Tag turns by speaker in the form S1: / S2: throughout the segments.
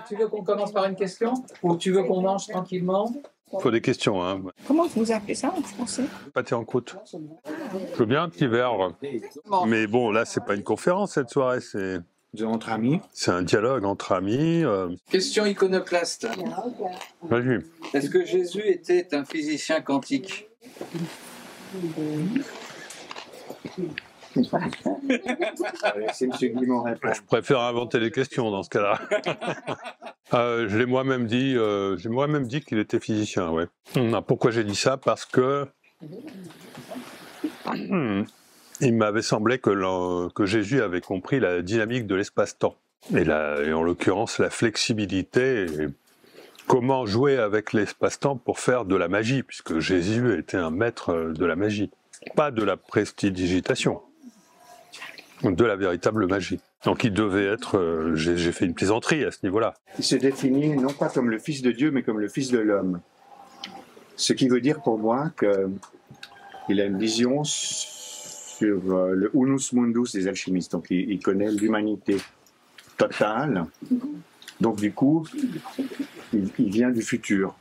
S1: Tu veux qu'on commence par une question ou tu veux qu'on mange tranquillement?
S2: Il faut des questions, hein.
S3: Comment vous appelez ça en français?
S2: Pâté en croûte. Je veux bien un petit verre. Mais bon, là, c'est pas une conférence cette soirée, c'est
S4: Entre amis.
S2: c'est un dialogue entre amis.
S1: Question iconoclaste.
S2: Vas-y.
S1: Est-ce que Jésus était un physicien quantique?
S4: C'est M. Guimond répond.
S2: Je préfère inventer les questions dans ce cas-là. Je l'ai moi-même dit, j'ai moi-même dit qu'il était physicien, ouais. Pourquoi j'ai dit ça? Parce que il m'avait semblé que Jésus avait compris la dynamique de l'espace-temps. Et en l'occurrence, la flexibilité et comment jouer avec l'espace-temps pour faire de la magie, puisque Jésus était un maître de la magie. Pas de la prestidigitation, de la véritable magie. Donc il devait être, j'ai fait une plaisanterie à ce niveau-là.
S4: Il se définit non pas comme le Fils de Dieu, mais comme le Fils de l'homme. Ce qui veut dire pour moi qu'il a une vision sur le unus mundus des alchimistes. Donc il connaît l'humanité totale. Donc du coup, il vient du futur.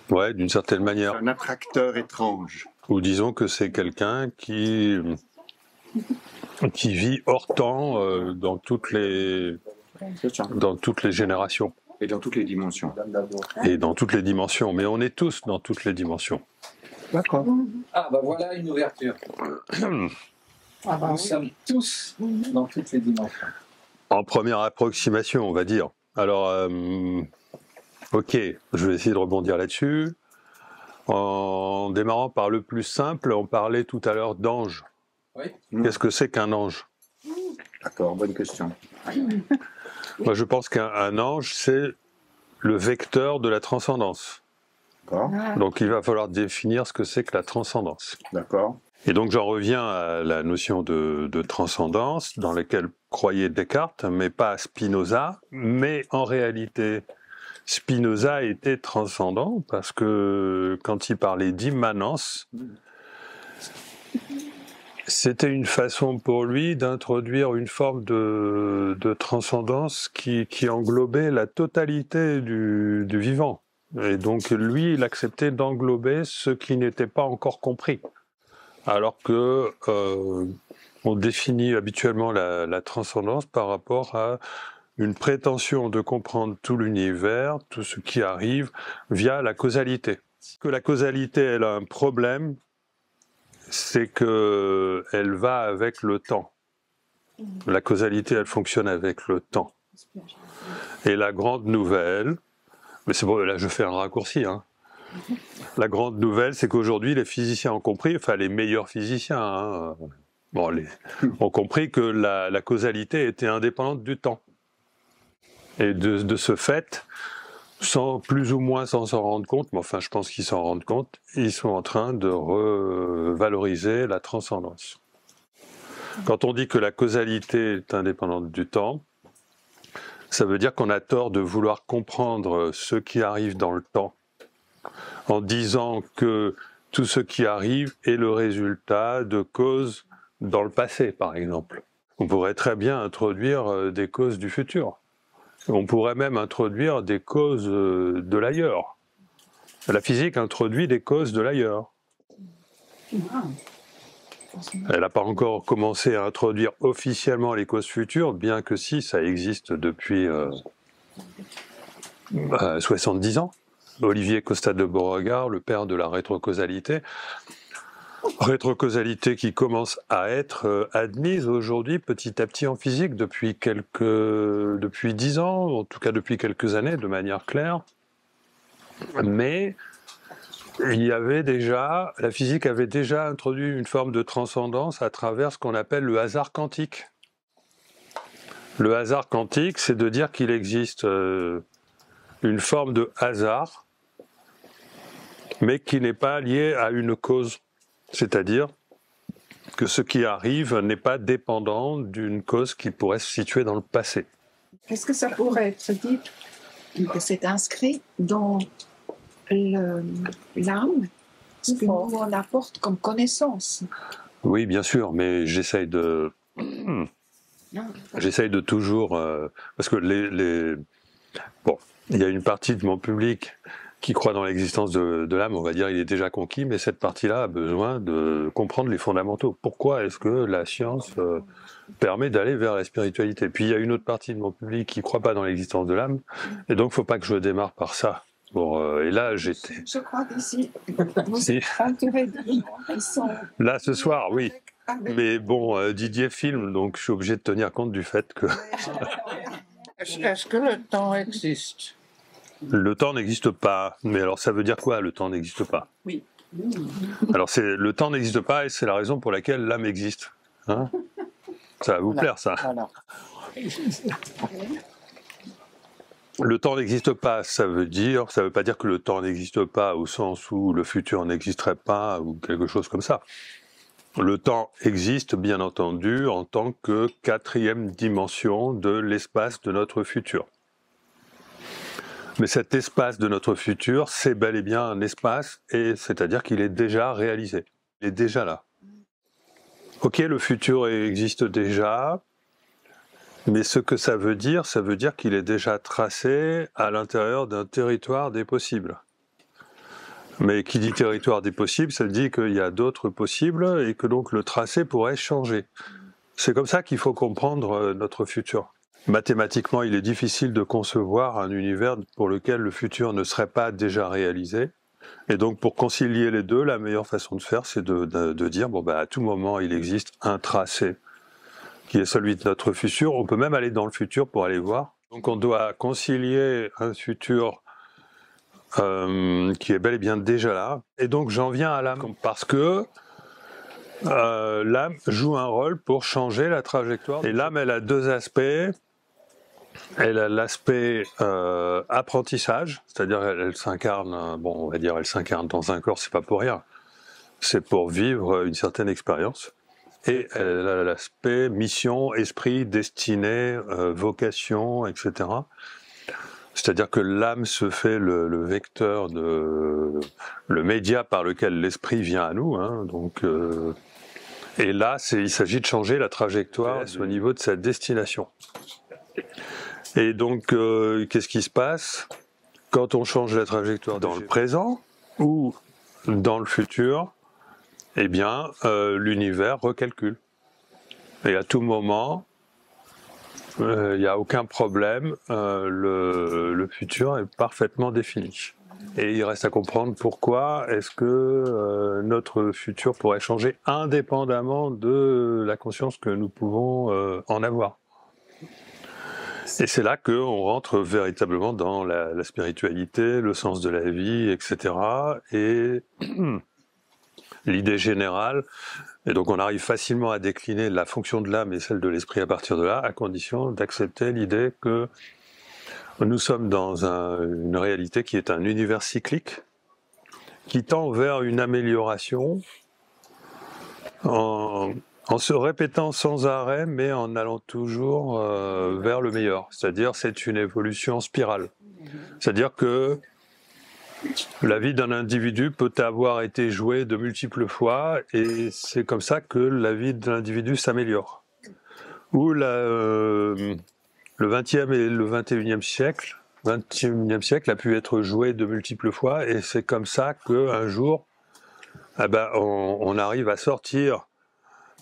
S2: Ouais, d'une certaine manière.
S4: Un attracteur étrange.
S2: Ou disons que c'est quelqu'un qui vit hors temps dans toutes les générations.
S4: Et dans toutes les dimensions.
S2: Et dans toutes les dimensions. Mais on est tous dans toutes les dimensions.
S4: D'accord.
S1: Ah, bah voilà une ouverture. Nous sommes tous dans toutes les dimensions.
S2: En première approximation, on va dire. Alors, ok, je vais essayer de rebondir là-dessus. En démarrant par le plus simple, on parlait tout à l'heure d'ange.
S1: Oui.
S2: Qu'est-ce que c'est qu'un ange?
S4: D'accord, bonne question.
S2: Moi, je pense qu'un ange, c'est le vecteur de la transcendance.
S4: D'accord.
S2: Donc, il va falloir définir ce que c'est que la transcendance.
S4: D'accord.
S2: Et donc, j'en reviens à la notion de transcendance, dans laquelle croyait Descartes, mais pas Spinoza. Mais en réalité, Spinoza était transcendant, parce que quand il parlait d'immanence, c'était une façon pour lui d'introduire une forme de transcendance qui englobait la totalité du vivant. Et donc lui, il acceptait d'englober ce qui n'était pas encore compris. Alors que on définit habituellement la transcendance par rapport à une prétention de comprendre tout l'univers, tout ce qui arrive, via la causalité. Que la causalité, elle a un problème, c'est que elle va avec le temps. La causalité, elle fonctionne avec le temps. Et la grande nouvelle, mais c'est bon, là je fais un raccourci, hein. La grande nouvelle, c'est qu'aujourd'hui, les physiciens ont compris, enfin les meilleurs physiciens, hein, ont compris que la causalité était indépendante du temps. Et de ce fait, sans plus ou moins s'en rendre compte, mais enfin je pense qu'ils s'en rendent compte, ils sont en train de revaloriser la transcendance. Quand on dit que la causalité est indépendante du temps, ça veut dire qu'on a tort de vouloir comprendre ce qui arrive dans le temps, en disant que tout ce qui arrive est le résultat de causes dans le passé, par exemple. On pourrait très bien introduire des causes du futur. On pourrait même introduire des causes de l'ailleurs. La physique introduit des causes de l'ailleurs. Elle n'a pas encore commencé à introduire officiellement les causes futures, bien que si, ça existe depuis 70 ans. Olivier Costa de Beauregard, le père de la rétrocausalité. Rétrocausalité qui commence à être admise aujourd'hui petit à petit en physique depuis 10 ans, en tout cas depuis quelques années, de manière claire. Mais la physique avait déjà introduit une forme de transcendance à travers ce qu'on appelle le hasard quantique. Le hasard quantique, c'est de dire qu'il existe une forme de hasard, mais qui n'est pas lié à une cause. C'est-à-dire que ce qui arrive n'est pas dépendant d'une cause qui pourrait se situer dans le passé.
S3: Est-ce que ça pourrait être dit que c'est inscrit dans l'âme, ce que nous on apporte comme connaissance?
S2: Oui, bien sûr, mais j'essaye J'essaye de toujours... parce que bon, il y a une partie de mon public qui croit dans l'existence de l'âme, on va dire, il est déjà conquis, mais cette partie-là a besoin de comprendre les fondamentaux. Pourquoi est-ce que la science permet d'aller vers la spiritualité? Puis il y a une autre partie de mon public qui ne croit pas dans l'existence de l'âme, et donc il ne faut pas que je démarre par ça. Bon, et là, j'étais...
S3: Je crois qu'ici, vous
S2: Si.
S3: êtes entouré de gens qui sont...
S2: Là, ce soir, oui. Mais bon, Didier filme, donc je suis obligé de tenir compte du fait que
S1: Est-ce que le temps existe?
S2: le temps n'existe pas. Mais alors, ça veut dire quoi, le temps n'existe pas?
S3: Oui.
S2: Alors, le temps n'existe pas et c'est la raison pour laquelle l'âme existe. Hein? Ça va vous plaire, ça.
S1: Voilà.
S2: Le temps n'existe pas, ça veut pas dire que le temps n'existe pas au sens où le futur n'existerait pas ou quelque chose comme ça. Le temps existe, bien entendu, en tant que quatrième dimension de l'espace de notre futur. Mais cet espace de notre futur, c'est bel et bien un espace, et c'est-à-dire qu'il est déjà réalisé. Il est déjà là. Ok, le futur existe déjà, mais ce que ça veut dire qu'il est déjà tracé à l'intérieur d'un territoire des possibles. Mais qui dit territoire des possibles, ça dit qu'il y a d'autres possibles et que donc le tracé pourrait changer. C'est comme ça qu'il faut comprendre notre futur. Mathématiquement, il est difficile de concevoir un univers pour lequel le futur ne serait pas déjà réalisé. Et donc pour concilier les deux, la meilleure façon de faire, c'est de dire, bon, à tout moment, il existe un tracé qui est celui de notre futur. On peut même aller dans le futur pour aller voir. Donc on doit concilier un futur qui est bel et bien déjà là. Et donc j'en viens à l'âme, parce que l'âme joue un rôle pour changer la trajectoire. Et l'âme, elle a deux aspects. Elle a l'aspect apprentissage, c'est-à-dire elle s'incarne, bon, on va dire elle s'incarne dans un corps, c'est pas pour rien. C'est pour vivre une certaine expérience. Et elle a l'aspect mission, esprit, destinée, vocation, etc. C'est-à-dire que l'âme se fait le vecteur, le média par lequel l'esprit vient à nous. Hein, donc, et là, il s'agit de changer la trajectoire au niveau de sa destination. Et donc, qu'est-ce qui se passe quand on change la trajectoire dans le présent ou dans le futur? Eh bien, l'univers recalcule. Et à tout moment, il n'y a aucun problème, le futur est parfaitement défini. Et il reste à comprendre pourquoi est-ce que notre futur pourrait changer indépendamment de la conscience que nous pouvons en avoir. Et c'est là qu'on rentre véritablement dans la spiritualité, le sens de la vie, etc. Et l'idée générale, et donc on arrive facilement à décliner la fonction de l'âme et celle de l'esprit à partir de là, à condition d'accepter l'idée que nous sommes dans une réalité qui est un univers cyclique, qui tend vers une amélioration en se répétant sans arrêt, mais en allant toujours vers le meilleur. C'est-à-dire, c'est une évolution spirale. C'est-à-dire que la vie d'un individu peut avoir été jouée de multiples fois, et c'est comme ça que la vie de l'individu s'améliore. Ou le 20e et le 21e siècle, a pu être joué de multiples fois, et c'est comme ça qu'un jour, on arrive à sortir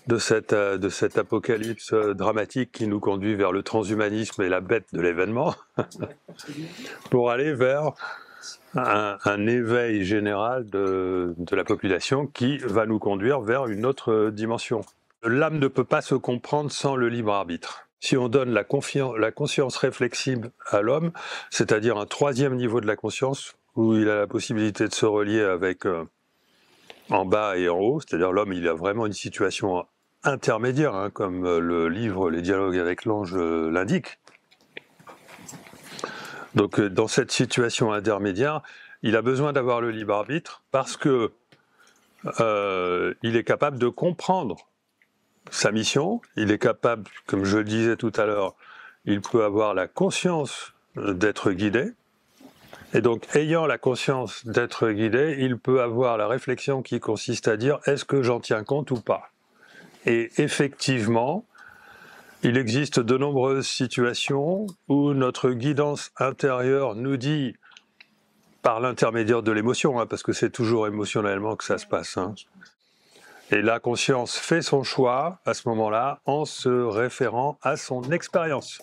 S2: de cet apocalypse dramatique qui nous conduit vers le transhumanisme et la bête de l'événement, pour aller vers un éveil général de la population qui va nous conduire vers une autre dimension. L'âme ne peut pas se comprendre sans le libre arbitre. Si on donne la conscience réflexive à l'homme, c'est-à-dire un troisième niveau de la conscience, où il a la possibilité de se relier avec en bas et en haut, c'est-à-dire l'homme, il a vraiment une situation intermédiaire, hein, comme le livre Les dialogues avec l'ange l'indique. Donc dans cette situation intermédiaire, il a besoin d'avoir le libre arbitre parce que il est capable de comprendre sa mission, il est capable, comme je le disais tout à l'heure, il peut avoir la conscience d'être guidé, et donc ayant la conscience d'être guidé, il peut avoir la réflexion qui consiste à dire est-ce que j'en tiens compte ou pas? Et effectivement, Il existe de nombreuses situations où notre guidance intérieure nous dit, par l'intermédiaire de l'émotion, parce que c'est toujours émotionnellement que ça se passe, et la conscience fait son choix à ce moment-là en se référant à son expérience.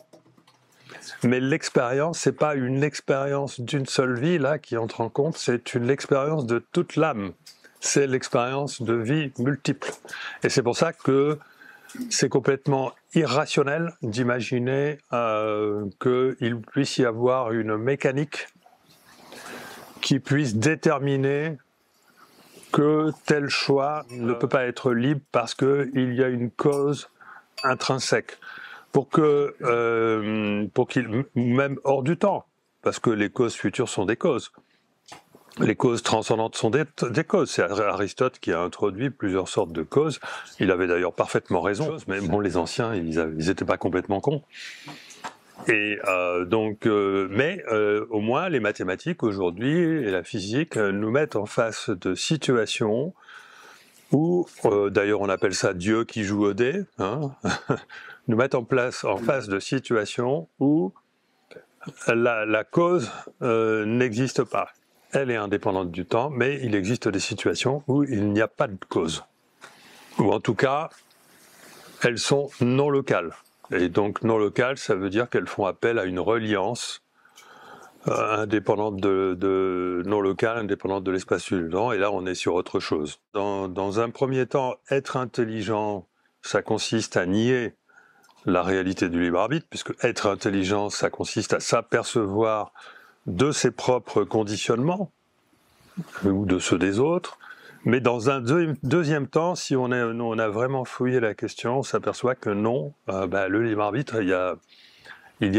S2: Mais l'expérience, c'est pas une expérience d'une seule vie là qui entre en compte, c'est une expérience de toute l'âme. C'est l'expérience de vie multiples. Et c'est pour ça que c'est complètement irrationnel d'imaginer qu'il puisse y avoir une mécanique qui puisse déterminer que tel choix ne peut pas être libre parce qu'il y a une cause intrinsèque. Pour qu'il, même hors du temps, parce que les causes futures sont des causes. Les causes transcendantes sont des causes. C'est Aristote qui a introduit plusieurs sortes de causes. Il avait d'ailleurs parfaitement raison, mais bon, les anciens, ils n'étaient pas complètement cons. Et au moins, les mathématiques aujourd'hui et la physique nous mettent en face de situations où, d'ailleurs on appelle ça Dieu qui joue au dé, nous mettent en face de situations où la cause n'existe pas. Elle est indépendante du temps, mais il existe des situations où il n'y a pas de cause. Ou en tout cas, elles sont non locales. Et donc non locales, ça veut dire qu'elles font appel à une reliance indépendante non locale, indépendante de l'espace du temps, et là on est sur autre chose. Dans un premier temps, être intelligent, ça consiste à nier la réalité du libre arbitre, puisque être intelligent, ça consiste à s'apercevoir de ses propres conditionnements, ou de ceux des autres. Mais dans un deuxième temps, si on a vraiment fouillé la question, on s'aperçoit que non, le libre arbitre, il y a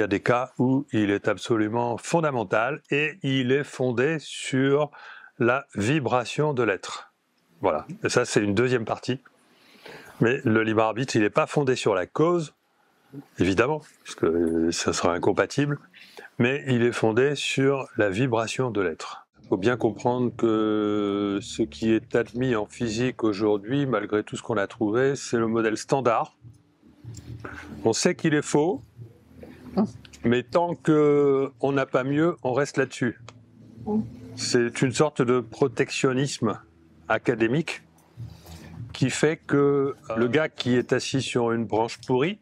S2: des cas où il est absolument fondamental et il est fondé sur la vibration de l'être. Voilà, et ça c'est une deuxième partie. Mais le libre arbitre, il n'est pas fondé sur la cause, évidemment, parce que ça sera incompatible, mais il est fondé sur la vibration de l'être. Il faut bien comprendre que ce qui est admis en physique aujourd'hui, malgré tout ce qu'on a trouvé, c'est le modèle standard. On sait qu'il est faux, mais tant qu'on n'a pas mieux, on reste là-dessus. C'est une sorte de protectionnisme académique qui fait que le gars qui est assis sur une branche pourrie,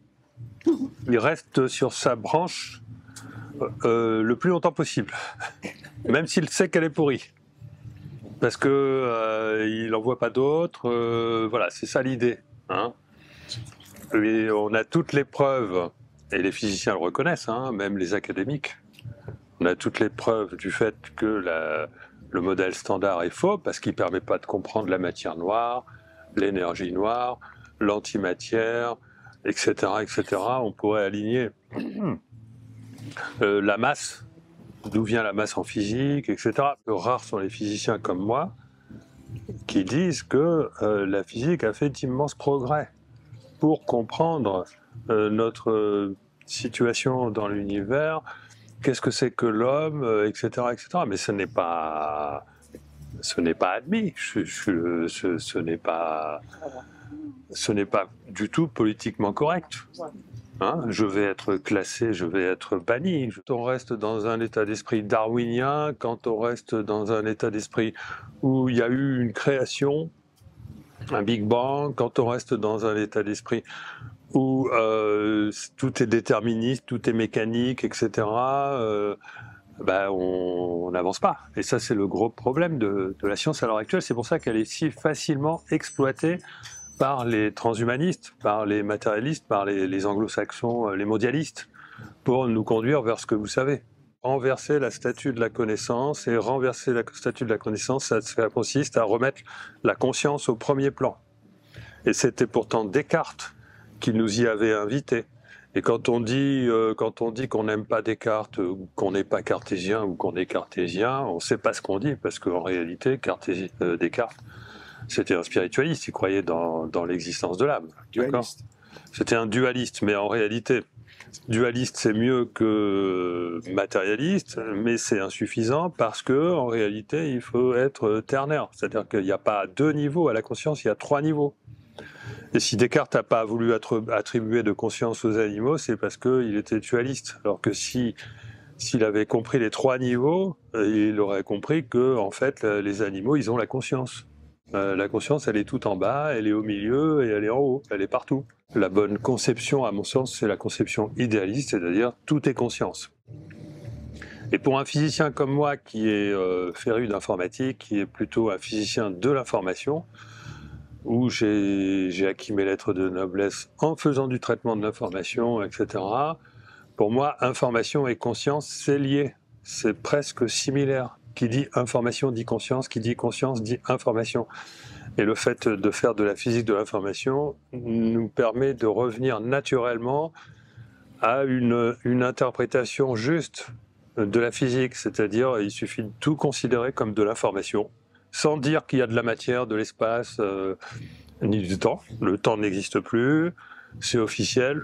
S2: il reste sur sa branche le plus longtemps possible, même s'il sait qu'elle est pourrie, parce que il n'en voit pas d'autres. Voilà, c'est ça l'idée. Et on a toutes les preuves, et les physiciens le reconnaissent, même les académiques. On a toutes les preuves du fait que le modèle standard est faux, parce qu'il ne permet pas de comprendre la matière noire, l'énergie noire, l'antimatière, etc., etc. On pourrait aligner la masse, d'où vient la masse en physique, etc. Rares sont les physiciens comme moi qui disent que la physique a fait d'immenses progrès pour comprendre notre situation dans l'univers, qu'est-ce que c'est que l'homme, etc., etc. Mais ce n'est pas admis, ce n'est pas du tout politiquement correct. Je vais être classé, je vais être banni. Quand on reste dans un état d'esprit darwinien, quand on reste dans un état d'esprit où il y a eu une création, un Big Bang, quand on reste dans un état d'esprit où tout est déterministe, tout est mécanique, etc., on n'avance pas. Et ça, c'est le gros problème de la science à l'heure actuelle. C'est pour ça qu'elle est si facilement exploitée par les transhumanistes, par les matérialistes, par les anglo-saxons, les mondialistes, pour nous conduire vers ce que vous savez. Renverser la statue de la connaissance, et renverser la statue de la connaissance, ça consiste à remettre la conscience au premier plan. Et c'était pourtant Descartes qui nous y avait invités. Et quand on dit qu'on n'aime pas Descartes, ou qu'on n'est pas cartésien, ou qu'on est cartésien, on ne sait pas ce qu'on dit, parce qu'en réalité, Descartes, c'était un spiritualiste, il croyait dans l'existence de l'âme. C'était un dualiste, mais en réalité, dualiste c'est mieux que matérialiste, mais c'est insuffisant parce que en réalité il faut être ternaire, c'est-à-dire qu'il n'y a pas 2 niveaux à la conscience, il y a 3 niveaux. Et si Descartes n'a pas voulu attribuer de conscience aux animaux, c'est parce qu'il était dualiste. Alors que s'il avait compris les 3 niveaux, il aurait compris que en fait, les animaux, ils ont la conscience. La conscience, elle est tout en bas, elle est au milieu et elle est en haut, elle est partout. La bonne conception, à mon sens, c'est la conception idéaliste, c'est-à-dire tout est conscience. Et pour un physicien comme moi, qui est féru d'informatique, qui est plutôt un physicien de l'information, où j'ai acquis mes lettres de noblesse en faisant du traitement de l'information, etc., pour moi, information et conscience, c'est lié. C'est presque similaire. Qui dit information dit conscience, qui dit conscience dit information. Et le fait de faire de la physique de l'information nous permet de revenir naturellement à une interprétation juste de la physique, c'est-à-dire il suffit de tout considérer comme de l'information, sans dire qu'il y a de la matière, de l'espace, ni du temps. Le temps n'existe plus, c'est officiel.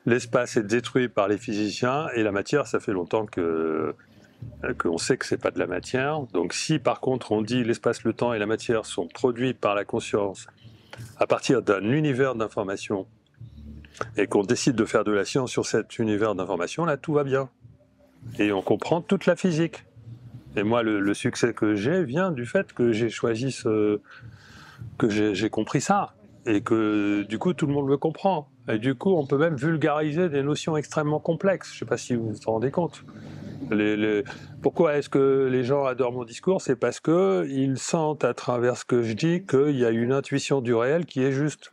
S2: L'espace est détruit par les physiciens et la matière, ça fait longtemps qu'on sait que c'est pas de la matière. Donc si par contre on dit l'espace, le temps et la matière sont produits par la conscience à partir d'un univers d'information et qu'on décide de faire de la science sur cet univers d'information, là tout va bien. Et on comprend toute la physique. Et moi le succès que j'ai vient du fait que j'ai choisi que j'ai compris ça. Et que du coup tout le monde le comprend. Et du coup on peut même vulgariser des notions extrêmement complexes. Je ne sais pas si vous vous rendez compte. Pourquoi est-ce que les gens adorent mon discours? C'est parce qu'ils sentent à travers ce que je dis qu'il y a une intuition du réel qui est juste.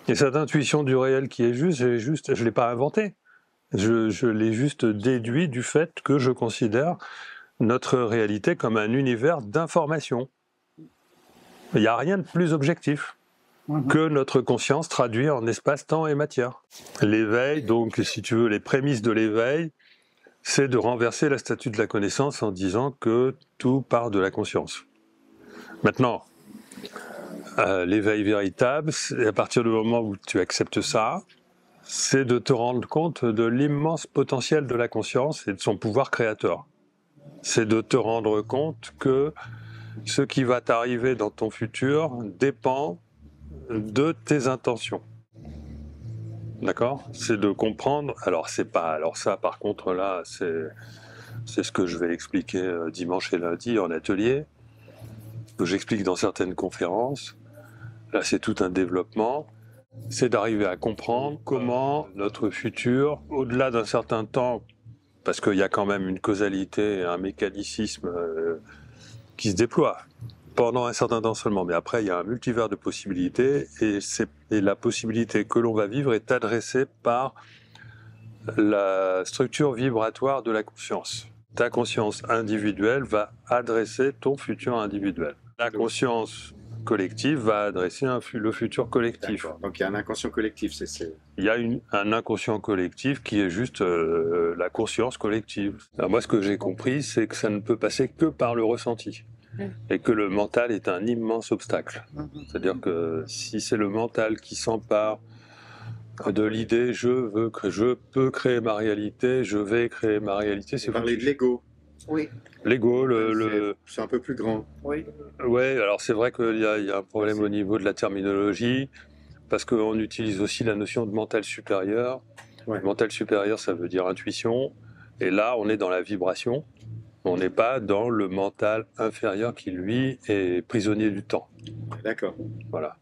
S2: Et cette intuition du réel qui est juste, je ne l'ai pas inventée. Je l'ai juste déduit du fait que je considère notre réalité comme un univers d'information. Il n'y a rien de plus objectif que notre conscience traduit en espace, temps et matière. L'éveil, donc si tu veux, les prémices de l'éveil, c'est de renverser la statue de la connaissance en disant que tout part de la conscience. Maintenant, l'éveil véritable, c'est à partir du moment où tu acceptes ça, c'est de te rendre compte de l'immense potentiel de la conscience et de son pouvoir créateur. C'est de te rendre compte que ce qui va t'arriver dans ton futur dépend de tes intentions. D'accord? C'est de comprendre. Alors c'est pas. Alors ça, par contre, là, c'est ce que je vais expliquer dimanche et lundi en atelier, que j'explique dans certaines conférences. Là, c'est tout un développement. C'est d'arriver à comprendre comment notre futur, au-delà d'un certain temps, parce qu'il y a quand même une causalité et un mécanicisme qui se déploie pendant un certain temps seulement, mais après il y a un multivers de possibilités et la possibilité que l'on va vivre est adressée par la structure vibratoire de la conscience. Ta conscience individuelle va adresser ton futur individuel. La conscience collective va adresser le futur collectif.
S4: Donc il y a un inconscient collectif,
S2: Il y a un inconscient collectif qui est juste la conscience collective. Alors moi ce que j'ai compris, c'est que ça ne peut passer que par le ressenti. Et que le mental est un immense obstacle. C'est-à-dire que si c'est le mental qui s'empare de l'idée je peux créer ma réalité, je vais créer ma réalité, c'est
S4: parler de l'ego.
S3: Oui.
S2: L'ego,
S4: c'est un peu plus grand.
S3: Oui.
S2: Ouais, alors c'est vrai qu'il y a un problème au niveau de la terminologie, parce qu'on utilise aussi la notion de mental supérieur. Ouais. Mental supérieur, ça veut dire intuition, et là on est dans la vibration. On n'est pas dans le mental inférieur qui, lui, est prisonnier du temps.
S4: D'accord.
S2: Voilà.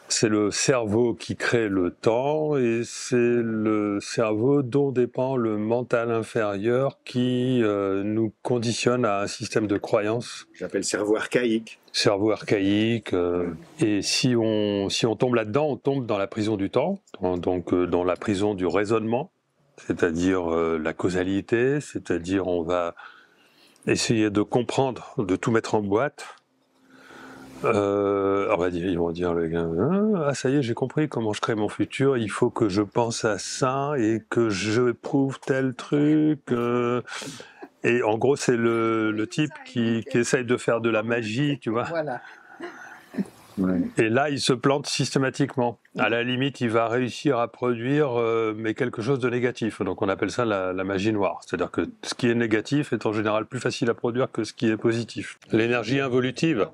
S2: C'est le cerveau qui crée le temps et c'est le cerveau dont dépend le mental inférieur qui nous conditionne à un système de croyances.
S4: J'appelle cerveau archaïque.
S2: Cerveau archaïque. Et si on tombe là-dedans, on tombe dans la prison du temps, donc dans la prison du raisonnement. C'est-à-dire la causalité, c'est-à-dire on va essayer de comprendre, de tout mettre en boîte. Ils vont dire le gars, ah ça y est, j'ai compris comment je crée mon futur, il faut que je pense à ça et que je prouve tel truc. Et en gros, c'est le type qui essaye de faire de la magie, tu vois.
S3: Voilà.
S2: Ouais. Et là, il se plante systématiquement. À la limite, il va réussir à produire mais quelque chose de négatif. Donc on appelle ça la magie noire. C'est-à-dire que ce qui est négatif est en général plus facile à produire que ce qui est positif. L'énergie involutive.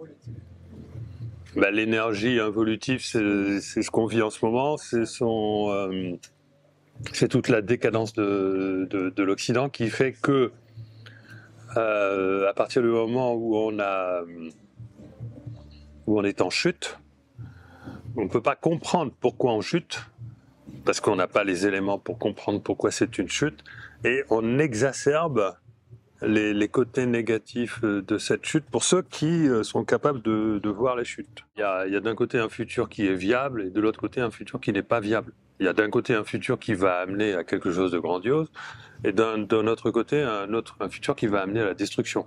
S2: L'énergie involutive, c'est ce qu'on vit en ce moment, c'est toute la décadence de l'Occident qui fait que, à partir du moment où on est en chute, on ne peut pas comprendre pourquoi on chute, parce qu'on n'a pas les éléments pour comprendre pourquoi c'est une chute, et on exacerbe les côtés négatifs de cette chute pour ceux qui sont capables de voir les chutes. Il y a d'un côté un futur qui est viable et de l'autre côté un futur qui n'est pas viable. Il y a d'un côté un futur qui va amener à quelque chose de grandiose et d'un autre côté un futur qui va amener à la destruction.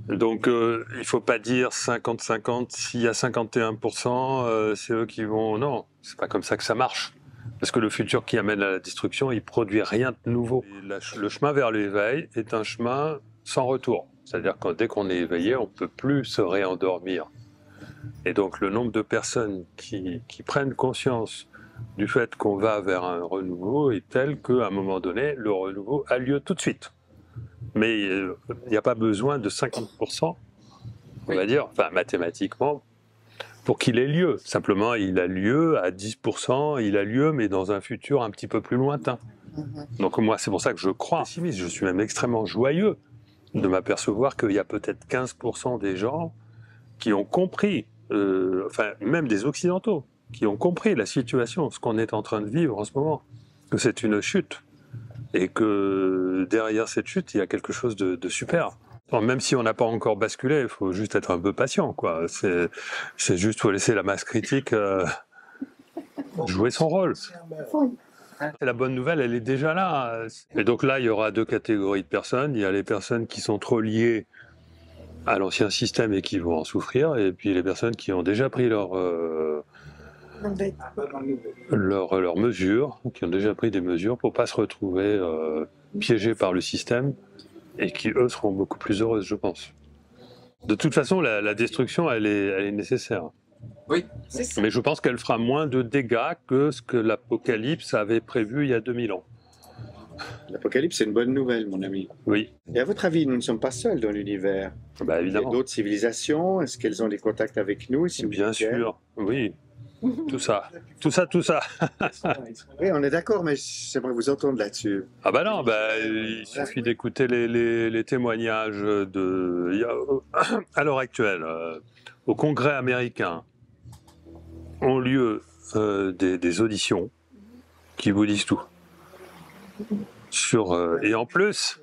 S2: Donc il ne faut pas dire 50-50, s'il y a 51%, c'est eux qui vont... Non, c'est pas comme ça que ça marche. Parce que le futur qui amène à la destruction, il produit rien de nouveau. Le chemin vers l'éveil est un chemin sans retour. C'est-à-dire que dès qu'on est éveillé, on ne peut plus se réendormir. Et donc le nombre de personnes qui prennent conscience du fait qu'on va vers un renouveau est tel qu'à un moment donné, le renouveau a lieu tout de suite. Mais il n'y a pas besoin de 50%, on va dire, enfin mathématiquement, pour qu'il ait lieu. Simplement, il a lieu à 10%, il a lieu, mais dans un futur un petit peu plus lointain. Donc moi, c'est pour ça que je crois pessimiste. Je suis même extrêmement joyeux de m'apercevoir qu'il y a peut-être 15% des gens qui ont compris, enfin même des Occidentaux, qui ont compris la situation, ce qu'on est en train de vivre en ce moment, que c'est une chute, et que derrière cette chute, il y a quelque chose de super. Bon, même si on n'a pas encore basculé, il faut juste être un peu patient, quoi. C'est juste, faut laisser la masse critique jouer son rôle. La bonne nouvelle, elle est déjà là. Et donc là, il y aura deux catégories de personnes. Il y a les personnes qui sont trop liées à l'ancien système et qui vont en souffrir, et puis les personnes qui ont déjà pris leurs mesures, qui ont déjà pris des mesures pour pas se retrouver piégées par le système, et qui, eux, seront beaucoup plus heureuses, je pense. De toute façon, la destruction, elle est nécessaire.
S1: Oui,
S3: c'est ça.
S2: Mais je pense qu'elle fera moins de dégâts que ce que l'Apocalypse avait prévu il y a 2000 ans.
S4: L'Apocalypse, c'est une bonne nouvelle, mon ami.
S2: Oui.
S4: Et à votre avis, nous ne sommes pas seuls dans l'univers.
S2: Bah,
S4: Il y a
S2: évidemment.
S4: d'autres civilisations. Est-ce qu'elles ont des contacts avec nous? Si oui,
S2: Bien sûr, oui. Tout ça.
S4: Oui, on est d'accord, mais j'aimerais vous entendre là-dessus.
S2: Ah bah non, il suffit d'écouter les témoignages à l'heure actuelle, au Congrès américain, ont lieu des auditions qui vous disent tout. Et en plus,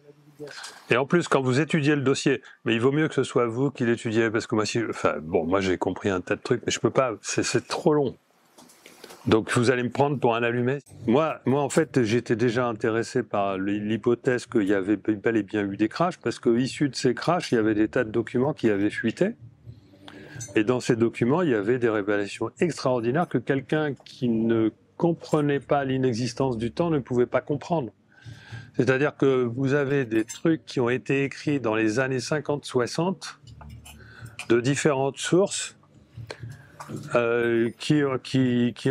S2: quand vous étudiez le dossier, mais il vaut mieux que ce soit vous qui l'étudiez, parce que moi j'ai compris un tas de trucs, mais je peux pas, c'est trop long. Donc vous allez me prendre pour un allumé. Moi en fait, j'étais déjà intéressé par l'hypothèse qu'il y avait bel et bien eu des crashs, parce qu'issus de ces crashs, il y avait des tas de documents qui avaient fuité. Et dans ces documents, il y avait des révélations extraordinaires que quelqu'un qui ne comprenait pas l'inexistence du temps ne pouvait pas comprendre. C'est-à-dire que vous avez des trucs qui ont été écrits dans les années 50-60 de différentes sources qui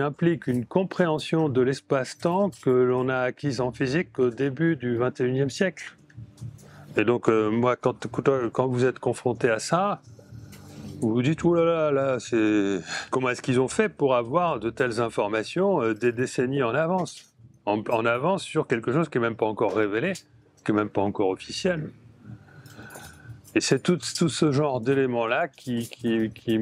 S2: impliquent une compréhension de l'espace-temps que l'on a acquise en physique au début du XXIe siècle. Et donc, moi, quand vous êtes confronté à ça, vous vous dites, là, comment est-ce qu'ils ont fait pour avoir de telles informations des décennies en avance? En avance sur quelque chose qui n'est même pas encore révélé, qui n'est même pas encore officiel. Et c'est tout ce genre d'éléments-là qui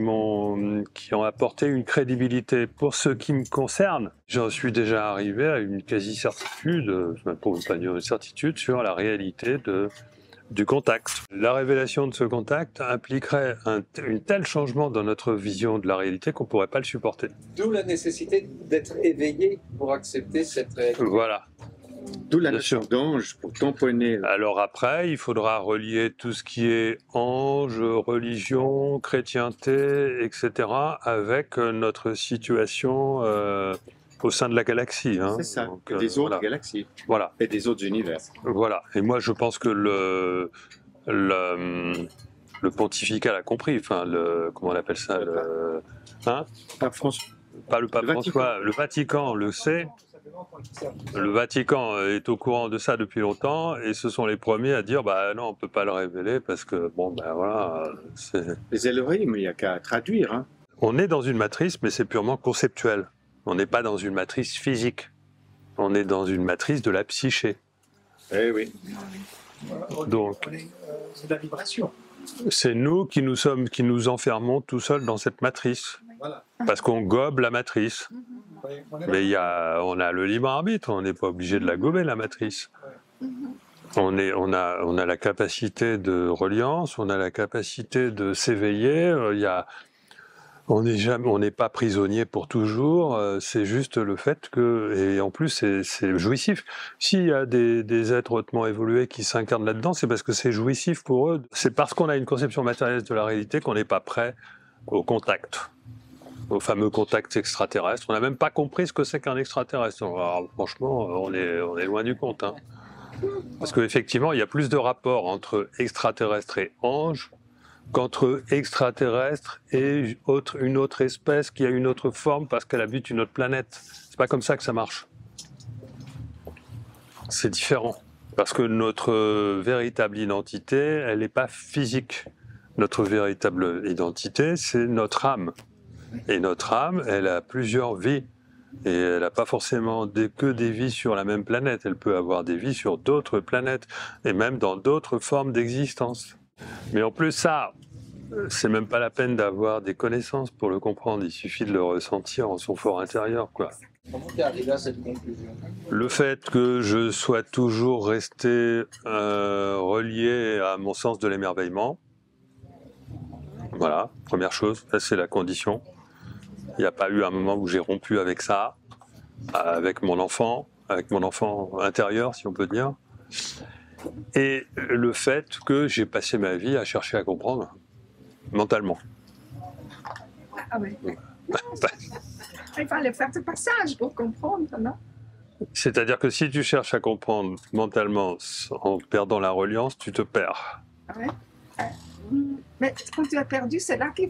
S2: ont apporté une crédibilité. Pour ce qui me concerne, j'en suis déjà arrivé à une quasi-certitude, pour ne pas dire une certitude, sur la réalité du contact. La révélation de ce contact impliquerait un tel changement dans notre vision de la réalité qu'on ne pourrait pas le supporter.
S1: D'où la nécessité d'être éveillé pour accepter cette réalité.
S2: Voilà.
S4: D'où la notion d'ange pour tamponner.
S2: Alors après, il faudra relier tout ce qui est ange, religion, chrétienté, etc. avec notre situation au sein de la galaxie. Hein.
S4: C'est ça,
S2: donc,
S4: et des autres galaxies.
S2: Voilà.
S4: Et des autres univers.
S2: Voilà. Et moi, je pense que le pontificat l'a compris. Enfin, comment on appelle ça,
S4: Pape François.
S2: Pas le pape François. Le Vatican le sait. Le Vatican est au courant de ça depuis longtemps et ce sont les premiers à dire bah non, on peut pas le révéler parce que bon ben voilà.
S4: Les Elohim, il n'y a qu'à traduire. Hein.
S2: On est dans une matrice, mais c'est purement conceptuel. On n'est pas dans une matrice physique. On est dans une matrice de la psyché.
S4: Eh oui.
S2: Donc,
S1: c'est de la vibration.
S2: c'est nous qui nous enfermons tout seuls dans cette matrice.
S1: Voilà.
S2: Parce qu'on gobe la matrice.
S1: On est
S2: Mais on a le libre arbitre, on n'est pas obligé de la gober, la matrice. On a la capacité de reliance, on a la capacité de s'éveiller, on n'est pas prisonnier pour toujours, c'est juste le fait que, et en plus c'est jouissif. S'il y a des êtres hautement évolués qui s'incarnent là-dedans, c'est parce que c'est jouissif pour eux. C'est parce qu'on a une conception matérialiste de la réalité qu'on n'est pas prêt au contact. Au fameux contact extraterrestre. On n'a même pas compris ce que c'est qu'un extraterrestre. Alors, franchement, on est loin du compte. Hein. Parce qu'effectivement, il y a plus de rapports entre extraterrestres et anges qu'entre extraterrestres et une autre espèce qui a une autre forme parce qu'elle habite une autre planète. C'est pas comme ça que ça marche. C'est différent. Parce que notre véritable identité, elle n'est pas physique. Notre véritable identité, c'est notre âme. Et notre âme, elle a plusieurs vies. Et elle n'a pas forcément que des vies sur la même planète. Elle peut avoir des vies sur d'autres planètes. Et même dans d'autres formes d'existence. Mais en plus, ça, c'est même pas la peine d'avoir des connaissances pour le comprendre. Il suffit de le ressentir en son fort intérieur, quoi.
S1: Comment tu es arrivé à cette conclusion?
S2: Le fait que je sois toujours resté relié à mon sens de l'émerveillement. Voilà, première chose, ça c'est la condition. Il n'y a pas eu un moment où j'ai rompu avec ça, avec mon enfant intérieur, si on peut dire. Et le fait que j'ai passé ma vie à chercher à comprendre, mentalement.
S3: Ah oui. Il fallait faire ce passage pour comprendre, non?
S2: C'est-à-dire que si tu cherches à comprendre mentalement en perdant la reliance, tu te perds.
S3: Ouais. Mais quand tu as perdu, c'est là que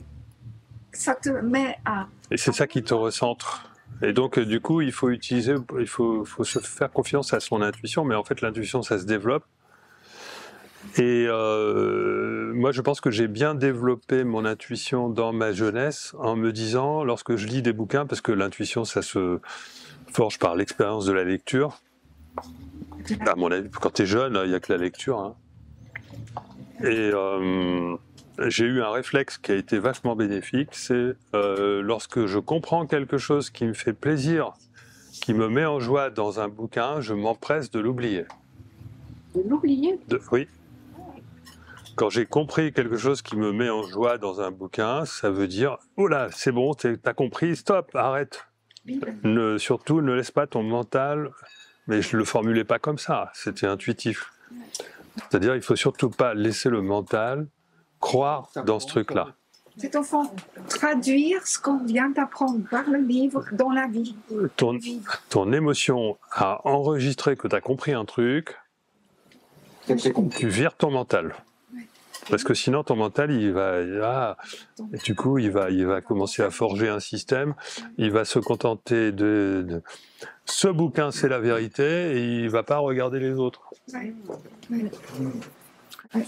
S3: ça te met à...
S2: Et c'est ça qui te recentre. Et donc, du coup, il faut se faire confiance à son intuition, mais en fait, l'intuition, ça se développe. Et moi, je pense que j'ai bien développé mon intuition dans ma jeunesse en me disant, lorsque je lis des bouquins, parce que l'intuition, ça se forge par l'expérience de la lecture. À mon avis, quand tu es jeune, il n'y a que la lecture. Hein. Et j'ai eu un réflexe qui a été vachement bénéfique, c'est lorsque je comprends quelque chose qui me fait plaisir, qui me met en joie dans un bouquin, je m'empresse de l'oublier.
S3: De l'oublier?
S2: Oui. Quand j'ai compris quelque chose qui me met en joie dans un bouquin, ça veut dire « Oh là, c'est bon, t'as compris, stop, arrête !» Surtout, ne laisse pas ton mental... Mais je ne le formulais pas comme ça, c'était intuitif. C'est-à-dire, il ne faut surtout pas laisser le mental croire dans ce truc-là.
S3: C'est au fond traduire ce qu'on vient d'apprendre par le livre dans la vie.
S2: Ton émotion a enregistré que tu as compris un truc, tu vires ton mental. Parce que sinon, ton mental, et du coup, il va commencer à forger un système, il va se contenter de ce bouquin, c'est la vérité, et il va pas regarder les autres.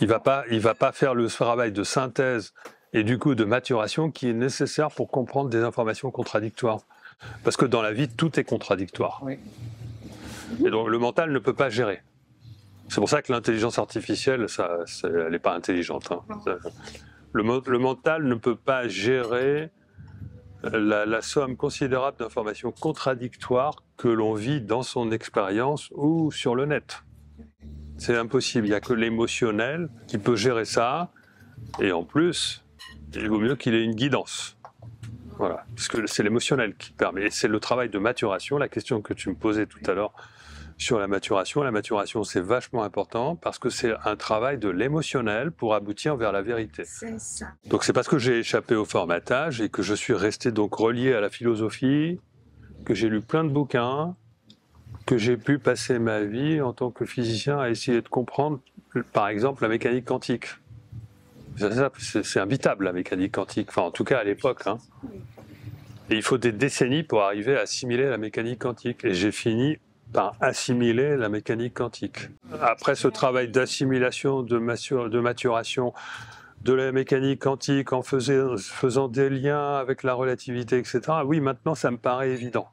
S2: Il va pas faire le travail de synthèse et du coup de maturation qui est nécessaire pour comprendre des informations contradictoires. Parce que dans la vie, tout est contradictoire.
S1: Oui.
S2: Et donc, le mental ne peut pas gérer. C'est pour ça que l'intelligence artificielle, elle n'est pas intelligente. Hein. Le mental ne peut pas gérer la somme considérable d'informations contradictoires que l'on vit dans son expérience ou sur le net. C'est impossible, il n'y a que l'émotionnel qui peut gérer ça, et en plus, il vaut mieux qu'il ait une guidance. Voilà, parce que c'est l'émotionnel qui permet, et c'est le travail de maturation, la question que tu me posais tout à l'heure sur la maturation c'est vachement important parce que c'est un travail de l'émotionnel pour aboutir vers la vérité.
S3: C'est ça.
S2: Donc c'est parce que j'ai échappé au formatage et que je suis resté donc relié à la philosophie, que j'ai lu plein de bouquins, que j'ai pu passer ma vie en tant que physicien à essayer de comprendre, par exemple, la mécanique quantique. C'est imbitable, la mécanique quantique, enfin en tout cas à l'époque. Hein. Et il faut des décennies pour arriver à assimiler la mécanique quantique. Et j'ai fini par assimiler la mécanique quantique. Après ce travail d'assimilation, de maturation de la mécanique quantique en faisant des liens avec la relativité, etc., oui, maintenant ça me paraît évident.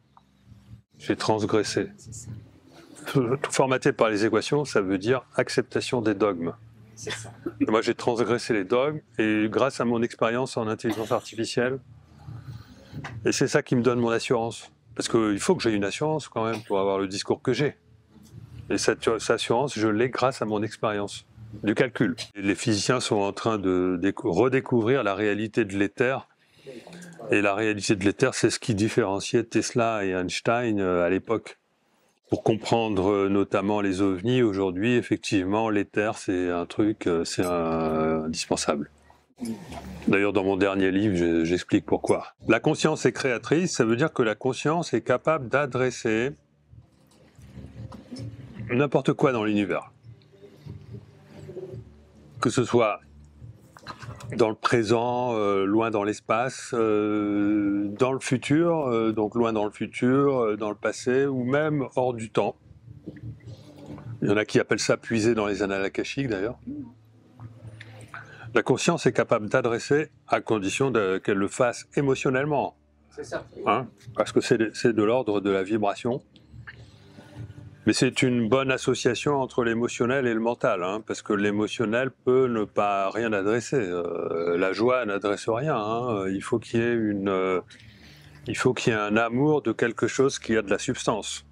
S2: J'ai transgressé. Formaté par les équations, ça veut dire acceptation des dogmes. Moi, j'ai transgressé les dogmes et grâce à mon expérience en intelligence artificielle, et c'est ça qui me donne mon assurance. Parce qu'il faut que j'ai une assurance quand même pour avoir le discours que j'ai. Et cette assurance, je l'ai grâce à mon expérience du calcul. Les physiciens sont en train de redécouvrir la réalité de l'éther. Et la réalité de l'éther, c'est ce qui différenciait Tesla et Einstein à l'époque. Pour comprendre notamment les ovnis, aujourd'hui, effectivement, l'éther, c'est un truc, c'est indispensable. D'ailleurs, dans mon dernier livre, j'explique pourquoi. La conscience est créatrice, ça veut dire que la conscience est capable d'adresser n'importe quoi dans l'univers. Que ce soit dans le présent, loin dans l'espace, dans le futur, donc loin dans le futur, dans le passé, ou même hors du temps. Il y en a qui appellent ça puiser dans les annales akashiques d'ailleurs. La conscience est capable d'adresser à condition qu'elle le fasse émotionnellement.
S1: C'est ça.
S2: Hein, parce que c'est de l'ordre de la vibration. Mais c'est une bonne association entre l'émotionnel et le mental, hein, parce que l'émotionnel peut ne pas rien adresser. La joie n'adresse rien. Hein. Il faut qu'il y ait un amour de quelque chose qui a de la substance.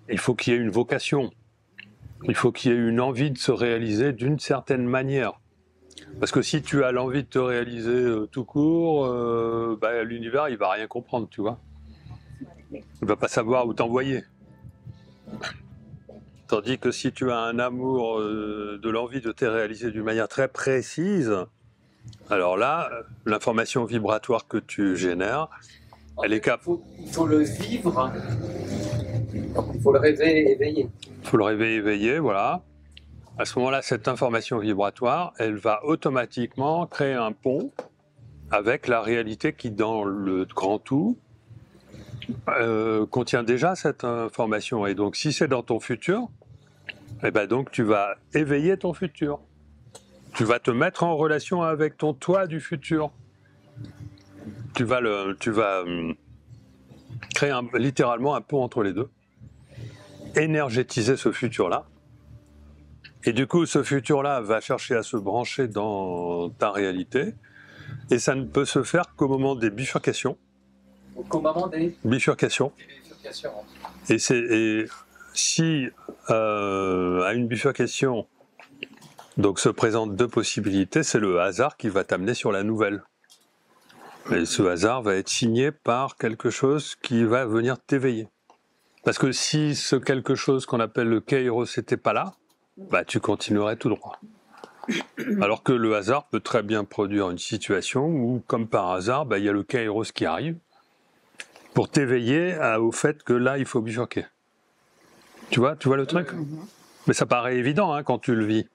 S2: Il faut qu'il y ait une vocation. Il faut qu'il y ait une envie de se réaliser d'une certaine manière. Parce que si tu as l'envie de te réaliser tout court, l'univers, il va rien comprendre, tu vois. Il ne va pas savoir où t'envoyer. Tandis que si tu as un amour de l'envie de te réaliser d'une manière très précise, alors là, l'information vibratoire que tu génères, elle est capable.
S1: Il faut le vivre, il faut le rêver éveillé.
S2: Il faut le rêver éveillé, voilà. À ce moment-là, cette information vibratoire, elle va automatiquement créer un pont avec la réalité qui, dans le grand tout, contient déjà cette information. Et donc, si c'est dans ton futur, eh ben donc tu vas éveiller ton futur. Tu vas te mettre en relation avec ton toi du futur. Tu vas créer littéralement un pont entre les deux. Énergétiser ce futur-là. Et du coup, ce futur-là va chercher à se brancher dans ta réalité. Et ça ne peut se faire qu'au moment des bifurcations.
S1: Au moment des
S2: bifurcations. Et si à une bifurcation donc se présentent deux possibilités, c'est le hasard qui va t'amener sur la nouvelle. Et ce hasard va être signé par quelque chose qui va venir t'éveiller. Parce que si ce quelque chose qu'on appelle le kairos n'était pas là, bah tu continuerais tout droit. Alors que le hasard peut très bien produire une situation où, comme par hasard, il y a le kairos qui arrive pour t'éveiller au fait que là, il faut bifurquer. Tu vois le truc? Mais ça paraît évident hein, quand tu le vis.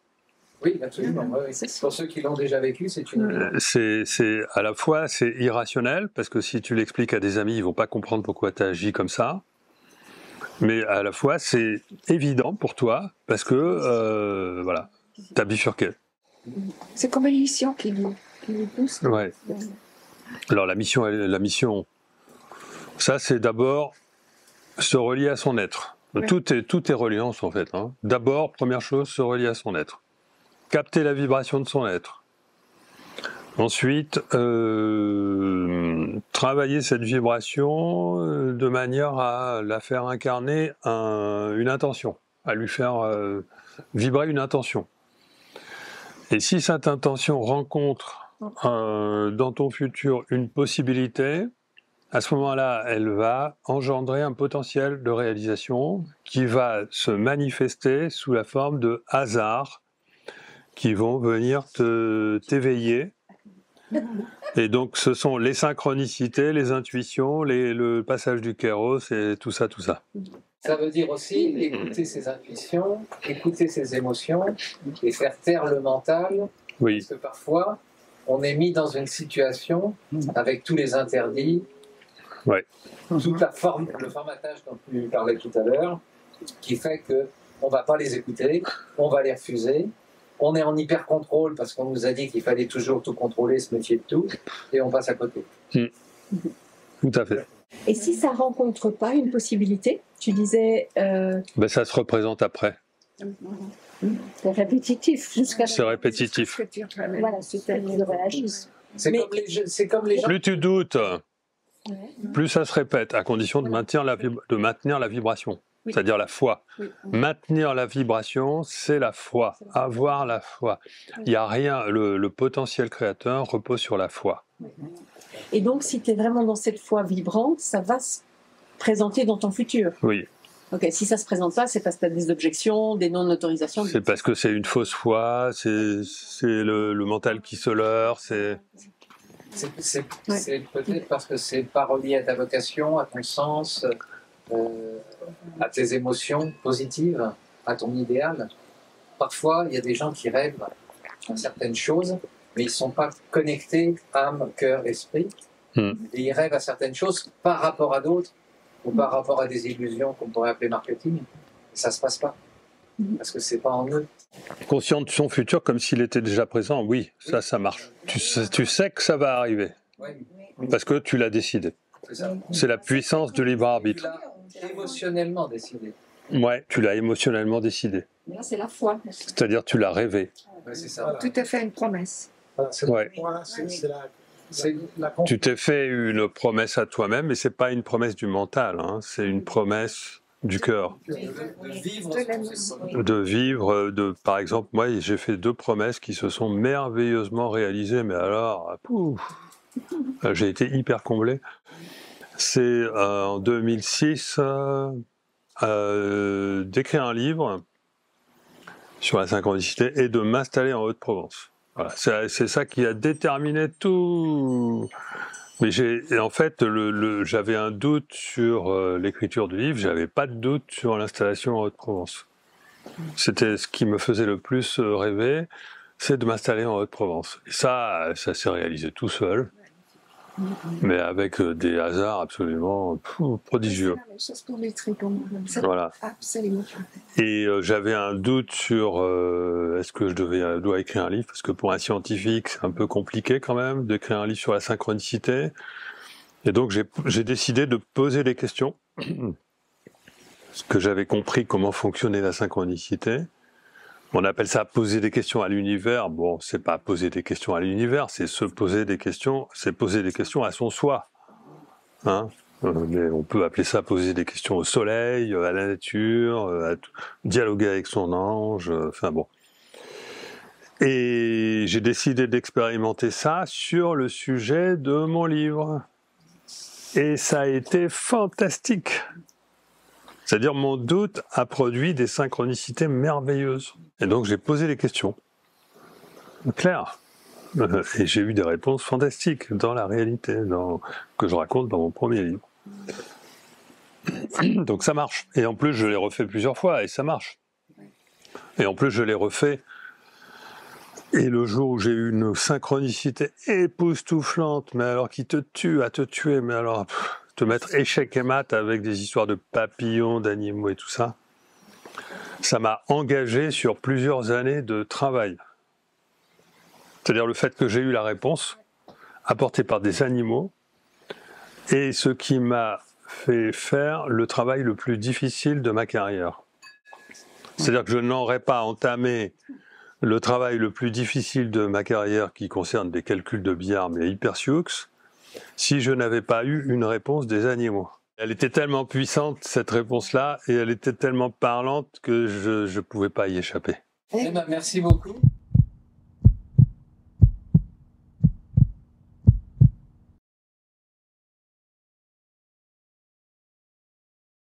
S1: Oui, absolument. Oui. Pour ceux qui l'ont déjà vécu, c'est une...
S2: C'est à la fois, c'est irrationnel, parce que si tu l'expliques à des amis, ils ne vont pas comprendre pourquoi tu agis comme ça. Mais à la fois, c'est évident pour toi, parce que, voilà, tu as bifurqué.
S3: C'est comme une mission qui nous pousse.
S2: Ouais. Alors la mission, ça c'est d'abord se relier à son être. Ouais. Tout est reliance en fait. Hein. D'abord, première chose, se relier à son être. Capter la vibration de son être. Ensuite, travailler cette vibration de manière à la faire incarner une intention, à lui faire vibrer une intention. Et si cette intention rencontre dans ton futur une possibilité, à ce moment-là, elle va engendrer un potentiel de réalisation qui va se manifester sous la forme de hasards qui vont venir t'éveiller. Et donc, ce sont les synchronicités, les intuitions, le passage du kairos et tout ça, tout ça.
S1: Ça veut dire aussi écouter ses intuitions, écouter ses émotions et faire taire le mental.
S2: Oui.
S1: Parce que parfois, on est mis dans une situation avec tous les interdits,
S2: Ouais.
S1: toute le formatage dont tu parlais tout à l'heure, qui fait qu'on ne va pas les écouter, on va les refuser. On est en hyper-contrôle parce qu'on nous a dit qu'il fallait toujours tout contrôler, se méfier de tout, et on passe à côté.
S2: Tout à fait.
S5: Et si ça ne rencontre pas une possibilité, tu disais...
S2: Ben, ça se représente après.
S5: C'est répétitif jusqu'à...
S2: C'est répétitif.
S5: Voilà, c'est-à-dire réagissent.
S1: C'est comme les gens...
S2: Plus tu doutes, plus ça se répète, à condition de maintenir la vibration.
S5: Oui.
S2: C'est-à-dire la foi.
S5: Oui.
S2: Maintenir la vibration, c'est la foi. Avoir la foi. Il n'y a rien, le potentiel créateur repose sur la foi.
S5: Et donc, si tu es vraiment dans cette foi vibrante, ça va se présenter dans ton futur.
S2: Oui.
S5: Ok, si ça ne se présente pas, c'est parce que tu as des objections, des non-autorisations.
S2: C'est parce que c'est une fausse foi, c'est le mental qui se leurre, c'est...
S1: C'est peut-être parce que c'est pas relié à ta vocation, à ton sens, à tes émotions positives, à ton idéal. Parfois, il y a des gens qui rêvent à certaines choses, mais ils ne sont pas connectés âme, cœur, esprit. Et ils rêvent à certaines choses par rapport à d'autres, ou par rapport à des illusions qu'on pourrait appeler marketing. Et ça ne se passe pas, parce que ce n'est pas en eux.
S2: Conscient de son futur comme s'il était déjà présent, oui, ça marche. Tu sais que ça va arriver, parce que tu l'as décidé. C'est la puissance du libre arbitre.
S1: Tu l'as émotionnellement décidé.
S2: Ouais, tu l'as émotionnellement décidé.
S5: Mais là, c'est la foi.
S2: C'est-à-dire tu l'as rêvé.
S1: Ouais, c'est ça.
S3: Tout à fait une promesse.
S2: Ouais.
S1: La
S2: Tu t'es fait une promesse à toi-même, mais c'est pas une promesse du mental, hein, c'est une promesse du cœur. De vivre, par exemple, moi j'ai fait 2 promesses qui se sont merveilleusement réalisées, mais alors, pouf, j'ai été hyper comblé. C'est en 2006 d'écrire un livre sur la synchronicité et de m'installer en Haute-Provence. Voilà, c'est ça qui a déterminé tout. Mais en fait, j'avais un doute sur l'écriture du livre, j'avais pas de doute sur l'installation en Haute-Provence. C'était ce qui me faisait le plus rêver, c'est de m'installer en Haute-Provence. Et ça s'est réalisé tout seul, mais avec des hasards absolument prodigieux.
S3: C'est la même chose pour les trigons.
S2: Voilà.
S3: Absolument.
S2: Et j'avais un doute sur est-ce que je dois écrire un livre, parce que pour un scientifique, c'est un peu compliqué quand même d'écrire un livre sur la synchronicité. Et donc j'ai décidé de poser des questions, parce que j'avais compris comment fonctionnait la synchronicité. On appelle ça poser des questions à l'univers. Bon, c'est pas poser des questions à l'univers, c'est se poser des questions, c'est poser des questions à son soi. Hein? Mais on peut appeler ça poser des questions au soleil, à la nature, dialoguer avec son ange, enfin bon. Et j'ai décidé d'expérimenter ça sur le sujet de mon livre. Et ça a été fantastique. C'est-à-dire mon doute a produit des synchronicités merveilleuses. Et donc j'ai posé les questions. Clair. Et j'ai eu des réponses fantastiques dans la réalité, que je raconte dans mon premier livre. Donc ça marche. Et en plus, je l'ai refait plusieurs fois et ça marche. Et en plus, je l'ai refait. Et le jour où j'ai eu une synchronicité époustouflante, mais alors qui te tue à te tuer, mais alors te mettre échec et mat avec des histoires de papillons, d'animaux et tout ça, ça m'a engagé sur plusieurs années de travail. C'est-à-dire le fait que j'ai eu la réponse apportée par des animaux, et ce qui m'a fait faire le travail le plus difficile de ma carrière. C'est-à-dire que je n'aurais pas entamé le travail le plus difficile de ma carrière qui concerne des calculs de Biard, mais hyper sioux, si je n'avais pas eu une réponse des animaux. Elle était tellement puissante, cette réponse-là, et elle était tellement parlante que je ne pouvais pas y échapper.
S1: Eh ben, merci beaucoup.